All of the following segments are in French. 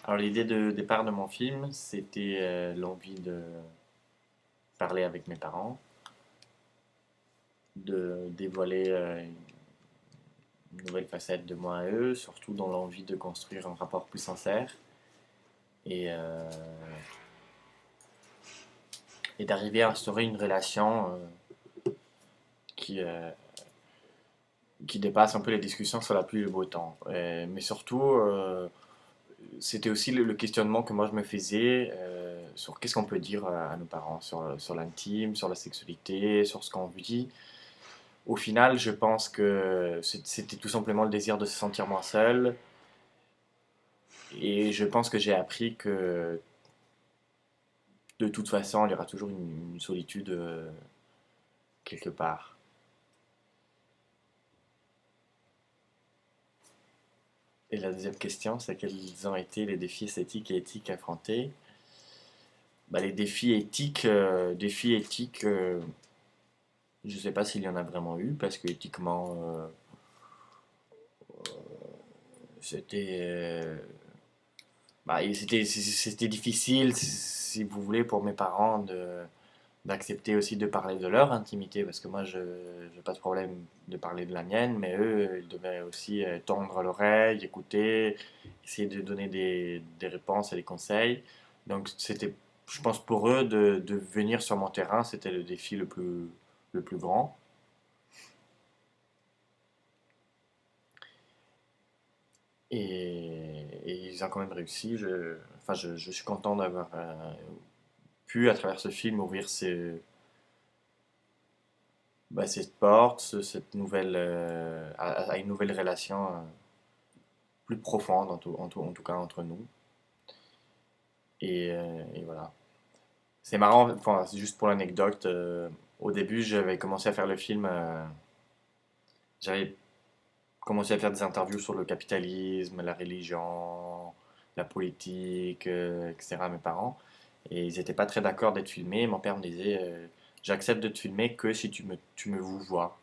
Alors l'idée de départ de mon film, c'était l'envie de parler avec mes parents, de dévoiler une nouvelle facette de moi à eux, surtout dans l'envie de construire un rapport plus sincère et, euh, et d'arriver à instaurer une relation qui, euh, qui dépasse un peu les discussions sur la pluie et le beau temps. Mais surtout, c'était aussi le questionnement que moi je me faisais sur qu'est-ce qu'on peut dire à nos parents sur l'intime, sur la sexualité, sur ce qu'on vit. Au final, je pense que c'était tout simplement le désir de se sentir moins seul. Et je pense que j'ai appris que de toute façon, il y aura toujours une solitude quelque part. Et la deuxième question, c'est quels ont été les défis esthétiques et éthiques affrontés. Bah, les défis éthiques, je ne sais pas s'il y en a vraiment eu, parce que éthiquement, c'était c'était difficile, si vous voulez, pour mes parents d'accepter aussi de parler de leur intimité, parce que moi, je n'ai pas de problème de parler de la mienne, mais eux, ils devaient aussi tendre l'oreille, écouter, essayer de donner des réponses et des conseils. Donc, c'était, je pense, pour eux, de venir sur mon terrain, c'était le défi le plus grand. Et ils ont quand même réussi. Enfin, je suis content d'avoir pu, à travers ce film, ouvrir cette porte, cette nouvelle, à une nouvelle relation plus profonde, en tout cas entre nous. Et voilà. C'est marrant, enfin, c'est juste pour l'anecdote. Au début, j'avais commencé à faire le film. J'avais commencé à faire des interviews sur le capitalisme, la religion, la politique, etc. à mes parents. Et ils n'étaient pas très d'accord d'être filmés. Mon père me disait j'accepte de te filmer que si tu me vous vois.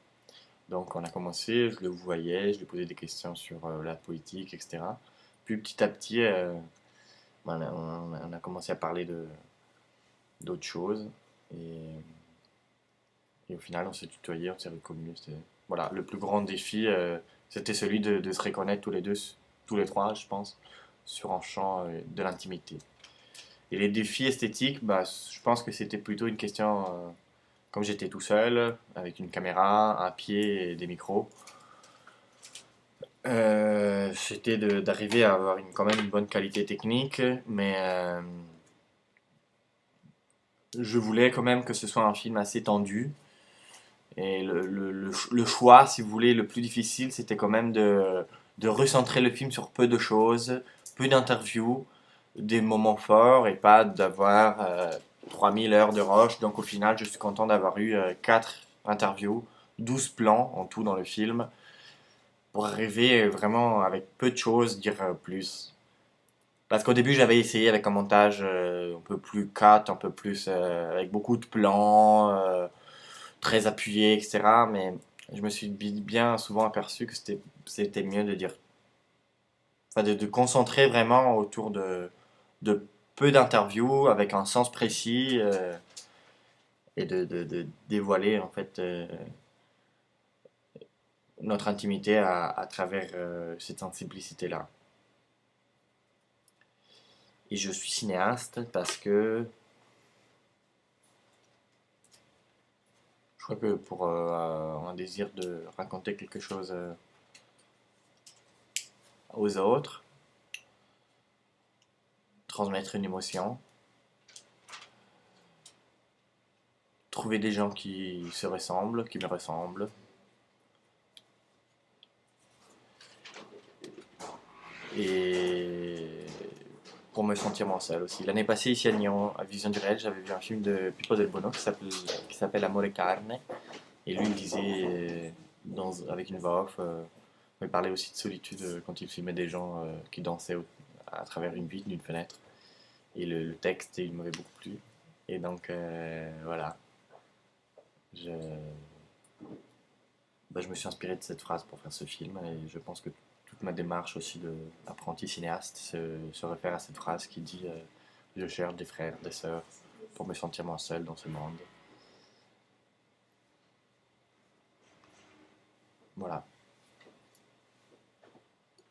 Donc on a commencé, je le voyais, je lui posais des questions sur la politique, etc. Puis petit à petit, on a commencé à parler d'autres choses. Et, et au final, on s'est tutoyé, on s'est reconnus. Voilà, le plus grand défi, c'était celui de se reconnaître tous les deux, tous les trois, je pense, sur un champ de l'intimité. Et les défis esthétiques, bah, je pense que c'était plutôt une question, comme j'étais tout seul, avec une caméra, un pied et des micros, c'était d'arriver à avoir quand même une bonne qualité technique, mais je voulais quand même que ce soit un film assez tendu. Et le choix, si vous voulez, le plus difficile, c'était quand même de recentrer le film sur peu de choses, peu d'interviews, des moments forts et pas d'avoir 3000 heures de rush. Donc au final, je suis content d'avoir eu 4 interviews, 12 plans en tout dans le film, pour arriver vraiment avec peu de choses, dire plus. Parce qu'au début, j'avais essayé avec un montage un peu plus cut, un peu plus avec beaucoup de plans, très appuyés, etc. Mais je me suis bien souvent aperçu que c'était mieux de dire, enfin de concentrer vraiment autour de peu d'interviews avec un sens précis et de dévoiler en fait notre intimité à travers cette simplicité-là. Et je suis cinéaste parce que je crois que pour un désir de raconter quelque chose aux autres, transmettre une émotion, trouver des gens qui se ressemblent, qui me ressemblent, et pour me sentir moins seul aussi. L'année passée, ici à Nyon, à Vision du Réel, j'avais vu un film de Pippo Del Bono qui s'appelle Amore e Carne, et lui, il disait, avec une voix off, il parlait aussi de solitude quand il filmait des gens qui dansaient à travers une vitre d'une fenêtre. Et le texte, il m'avait beaucoup plu. Et donc, voilà. Je, bah, je me suis inspiré de cette phrase pour faire ce film et je pense que toute ma démarche aussi d'apprenti cinéaste se réfère à cette phrase qui dit je cherche des frères, des sœurs pour me sentir moins seul dans ce monde. Voilà.